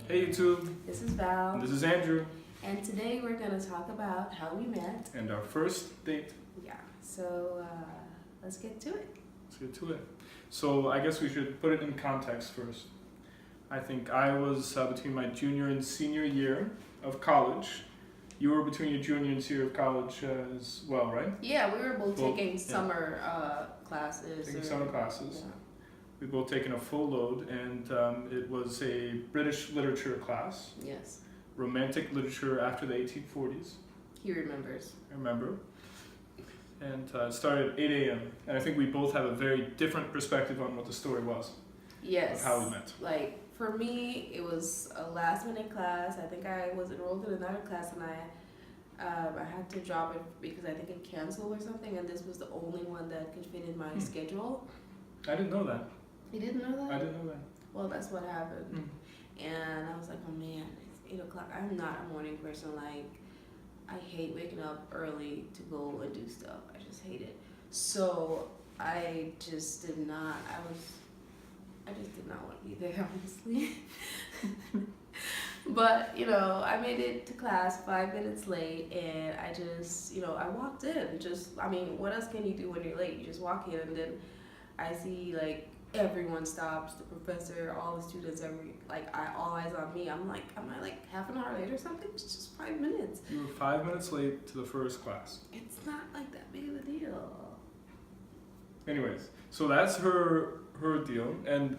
Hey YouTube, This is Val, and this is Andrew, and today we're going to talk about how we met. and our first date. Yeah, so let's get to it. Let's get to it. So I guess we should put it in context first. I think I was between my junior and senior year of college. You were between your junior and senior of college as well, right? Yeah, we were both Well, taking yeah. summer classes. Taking summer classes. Yeah. We both taken a full load, and it was a British literature class, Yes, romantic literature after the 1840s. he remembers. I remember. And it started at 8 a.m. And I think we both have a very different perspective on what the story was. Yes. Of how we met. Like, for me, it was a last minute class. I think I was enrolled in another class and I had to drop it because I think it canceled or something, and this was the only one that could fit in my schedule. I didn't know that. You didn't know that? I didn't know that. Well, that's what happened. And I was like, oh man, it's 8 o'clock. I'm not a morning person. Like, I hate waking up early to go and do stuff. I just hate it. So I just did not. I just did not want to be there, honestly. But, I made it to class 5 minutes late, and I just, I walked in. What else can you do when you're late? You just walk in, and then I see, like, everyone stops, the professor, all the students, all eyes on me. I'm like, am I like half an hour late or something? It's just 5 minutes. You were 5 minutes late to the first class. It's not like that big of a deal. Anyways, so that's her deal, and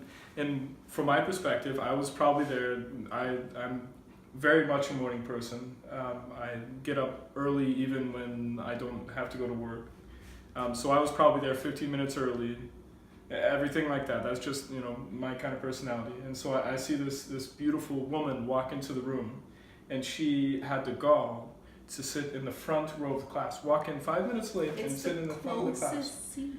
from my perspective, I was probably there. I'm very much a morning person. I get up early even when I don't have to go to work. So I was probably there 15 minutes early. Everything like that. That's just my kind of personality. And so I see this beautiful woman walk into the room, and she had the gall to sit in the front row of the class. Walk in 5 minutes late and sit in the front of the class. Seat.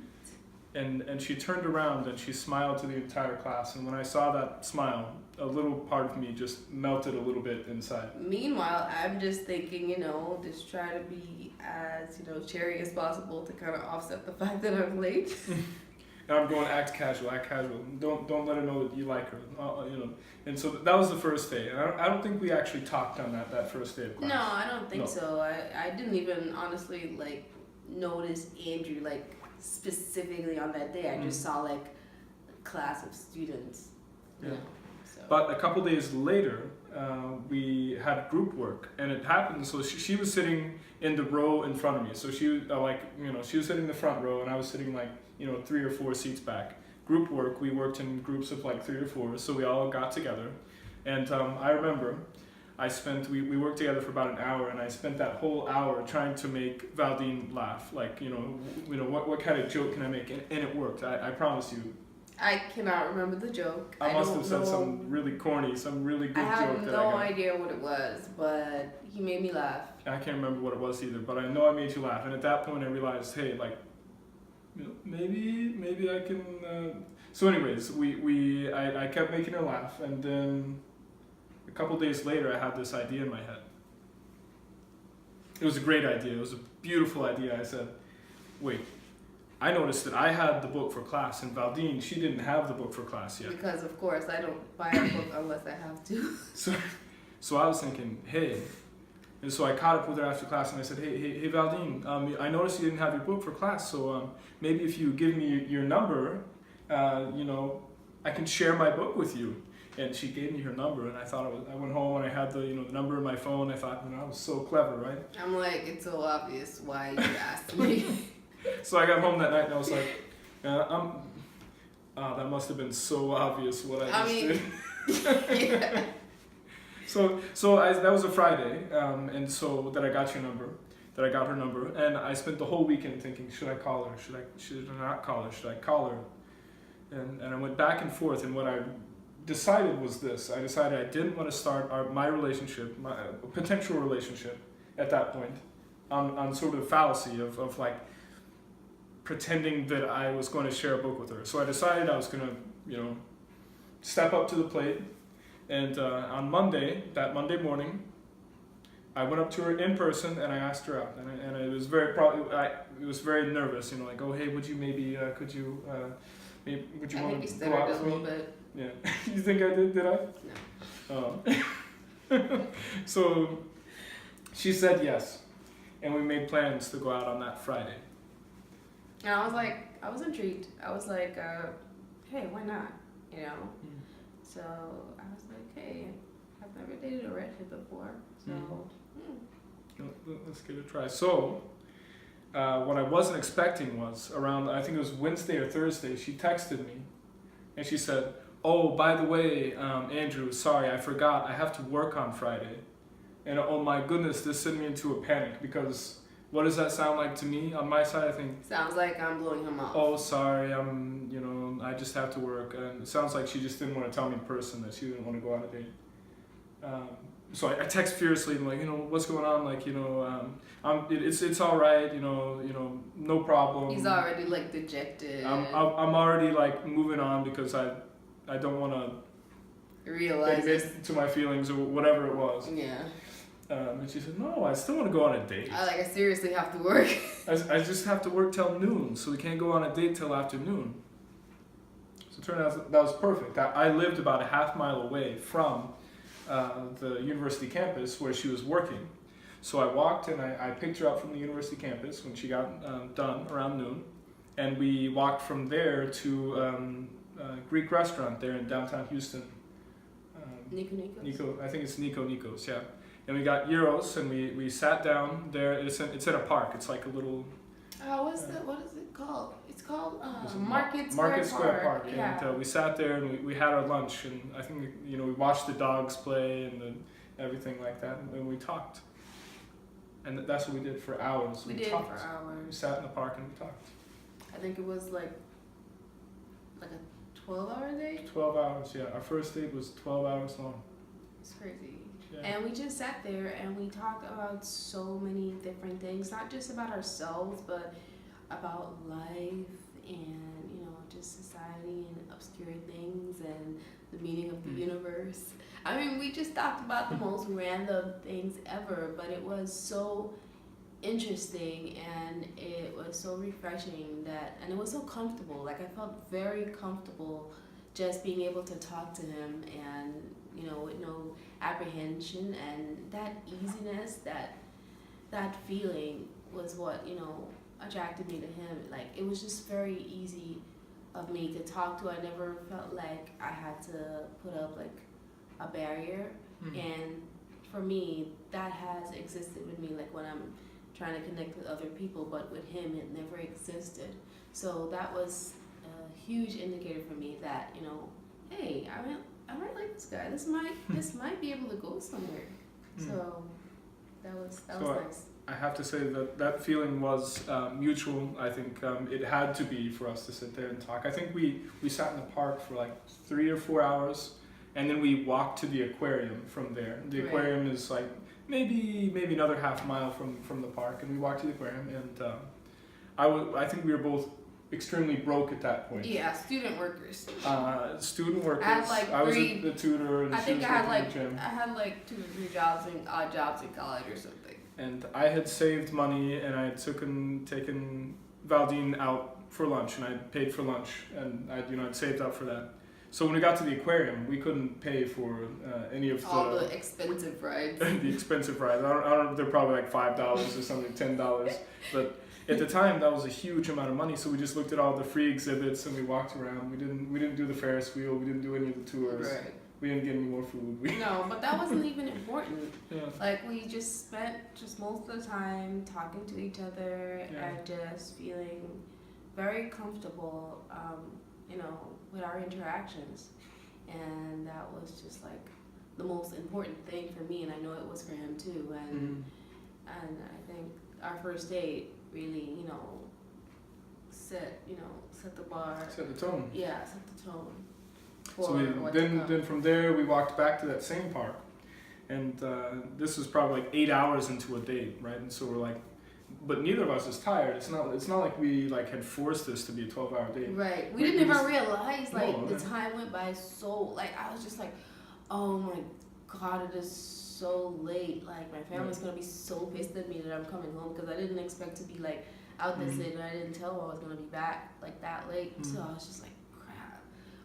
And she turned around and she smiled to the entire class. And when I saw that smile, a little part of me just melted a little bit inside. Meanwhile, I'm just thinking, just try to be as, cheery as possible to kind of offset the fact that I'm late. And I'm going, act casual. Don't let her know that you like her. And so that was the first day. And I don't think we actually talked on that first day of class. No, I don't think No. so. I didn't even honestly notice Andrew specifically on that day. I just saw a class of students. Yeah. So. But a couple days later, we had group work, and it happened. So she was sitting in the row in front of me. So she she was sitting in the front row, and I was sitting 3 or 4 seats back. Group work, we worked in groups of 3 or 4, so we all got together. And I remember we worked together for about an hour, and I spent that whole hour trying to make Valdine laugh. What kind of joke can I make? And it worked, I promise you. I cannot remember the joke. I must have said some really corny, some really good joke. I have no idea what it was, but he made me laugh. I can't remember what it was either, but I know I made you laugh. And at that point I realized, hey, maybe I can. So anyways, I kept making her laugh, and then a couple days later I had this idea in my head. It was a great idea. It was a beautiful idea. I said, wait, I noticed that I had the book for class, and Valdine, she didn't have the book for class yet. Because of course I don't buy a book unless I have to. So I was thinking, hey. And so I caught up with her after class, and I said, hey, Valdine, I noticed you didn't have your book for class, so maybe if you give me your number, I can share my book with you. And she gave me her number, and I went home and I had the number in my phone. I thought, I was so clever, right? I'm like, it's so obvious why you asked me. So I got home that night and I was like, that must have been so obvious what I just did. Yeah. So that was a Friday, and so that I got her number, and I spent the whole weekend thinking, should I call her? Should I not call her? Should I call her? And I went back and forth, and what I decided was this. I decided I didn't want to start my relationship, my potential relationship at that point, on sort of fallacy of pretending that I was going to share a book with her. So I decided I was going to, step up to the plate. And on that Monday morning, I went up to her in person and I asked her out. And it was very nervous, oh hey, would you maybe, could you Maybe, would you I want think you to go out stuttered a with little me? bit. Yeah. You think I did? Did I? No. Oh. So she said yes, and we made plans to go out on that Friday. And I was like, I was intrigued. I was like, hey, why not? You know? Mm. So I was like, hey, I've never dated a redhead before. So, Let's give it a try. So, what I wasn't expecting was around, I think it was Wednesday or Thursday, she texted me and she said, oh, by the way, Andrew, sorry, I forgot. I have to work on Friday. And oh my goodness, this sent me into a panic because what does that sound like to me? On my side, I think, sounds like I'm blowing him off. oh, sorry, I just have to work. And it sounds like she just didn't want to tell me in person that she didn't want to go on a date. So I text furiously and like, what's going on? Like, it's all right. No problem. He's already like dejected. I'm already like moving on because I don't want to realize admit to my feelings or whatever it was. Yeah. And she said, no, I still want to go on a date. I seriously have to work. I just have to work till noon, so we can't go on a date till afternoon. So it turned out that was perfect. I lived about a half mile away from the university campus where she was working. So I walked and I picked her up from the university campus when she got done around noon. And we walked from there to a Greek restaurant there in downtown Houston. Nico. I think it's Nikos, yeah. And we got gyros and we sat down there. It's in a park. It's like a little... what is it called? It's called Market Market Square Park. Yeah. And we sat there and we had our lunch and I think we watched the dogs play and everything like that and we talked. And that's what we did for hours. We did talked. for hours. We sat in the park and we talked. I think it was like a 12-hour date. 12 hours, yeah. Our first date was 12 hours long. It's crazy. Yeah. And we just sat there and we talked about so many different things, not just about ourselves, but about life and, just society and obscure things and the meaning of the universe. I mean, we just talked about the most random things ever, but it was so interesting and it was so refreshing and it was so comfortable. Like, I felt very comfortable just being able to talk to him and, with no apprehension, and that easiness, that feeling was what, attracted me to him. Like, it was just very easy of me to talk to. I never felt like I had to put up like a barrier. And for me, that has existed with me, like when I'm trying to connect with other people, but with him it never existed. So that was a huge indicator for me that, hey, I might like this guy. This might be able to go somewhere. So that was nice. I have to say that feeling was mutual. I think it had to be for us to sit there and talk. I think we sat in the park for like 3 or 4 hours, and then we walked to the aquarium from there. The aquarium is like maybe another half mile from the park, and we walked to the aquarium. And I think we were both extremely broke at that point. Yeah, student workers. Student workers. I had like I was the tutor, and I she think was I had working in the gym. I had like 2 or 3 jobs and odd jobs in college or something. And I had saved money, and I had taken Valdine out for lunch, and I paid for lunch, and I'd saved up for that. So when we got to the aquarium, we couldn't pay for any of all the expensive rides. the expensive rides. I don't know. They're probably like $5 or something, $10. But at the time, that was a huge amount of money. So we just looked at all the free exhibits and we walked around. We didn't do the Ferris wheel. We didn't do any of the tours. Right. We didn't get any more food. No, but that wasn't even important. Yeah. Like, we just spent most of the time talking to each other and just feeling very comfortable, with our interactions. And that was just like the most important thing for me, and I know it was for him too. And I think our first date really, set the bar. Set the tone. Yeah, set the tone. So then from there we walked back to that same park, and this was probably like 8 hours into a date, right? And so we're like, but neither of us is tired. It's not like we like had forced this to be a 12-hour date. Right. We didn't even realize the time went by so, like, I was just like, oh my God, it is so late. Like, my family's gonna be so pissed at me that I'm coming home, because I didn't expect to be like out this late, and I didn't tell them I was gonna be back like that late. So I was just like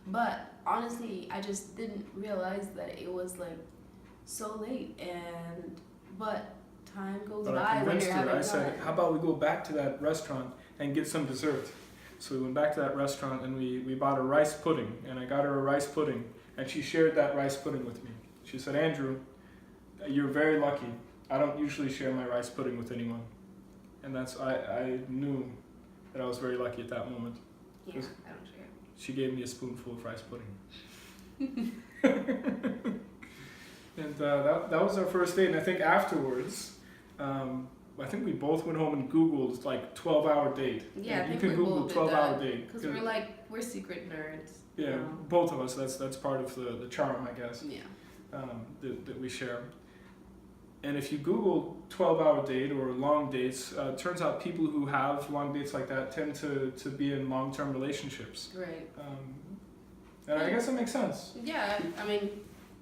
But honestly, I just didn't realize that it was like so late. But time goes But I by when convinced you're her. having I said, fun. how about we go back to that restaurant and get some dessert? So we went back to that restaurant and we bought a rice pudding, and I got her a rice pudding, and she shared that rice pudding with me. She said, Andrew, you're very lucky. I don't usually share my rice pudding with anyone. And I knew that I was very lucky at that moment. Yeah, I don't share. She gave me a spoonful of rice pudding. And that was our first date. And I think afterwards, I think we both went home and Googled like 12-hour date. Yeah, And I think you we can Google both did 12-hour that. date. Because we're secret nerds. Yeah, you know? both of us. That's part of the charm, I guess, Yeah. that we share. And if you Google 12-hour date or long dates, it turns out people who have long dates like that tend to be in long-term relationships. Right. And I guess that makes sense. Yeah, I mean,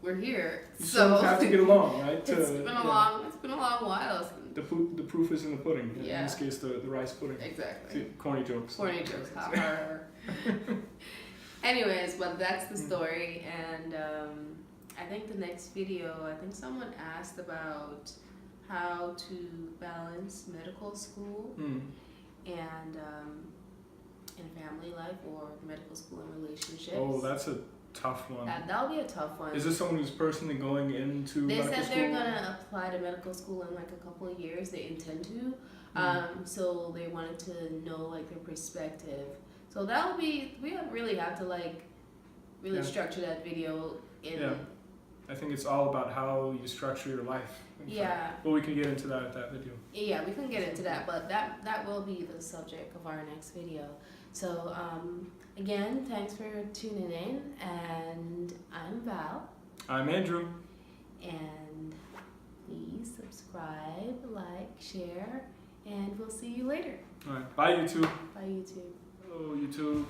we're here, You so sort of have to get along, right? it's been a long while. Since, The proof is in the pudding. In Yeah. this case, the rice pudding. exactly. Corny jokes. Corny jokes. Ha, ha, ha. Anyways, but that's the story, and I think the next video, I think someone asked about how to balance medical school Mm. and family life, or medical school and relationships. Oh, that's a tough one. That'll be a tough one. Is this someone who's personally going into They medical said school? they're gonna apply to medical school in like a couple of years. They intend to. So they wanted to know like their perspective. So that would be, we really have to like really Yeah. structure that video in. Yeah. I think it's all about how you structure your life. in fact. Yeah. Well, we can get into that at that video. Yeah, we can get into that, but that will be the subject of our next video. So again, thanks for tuning in, and I'm Val, I'm Andrew. and please subscribe, like, share, and we'll see you later. All right. Bye, YouTube. Bye, YouTube. Hello, YouTube.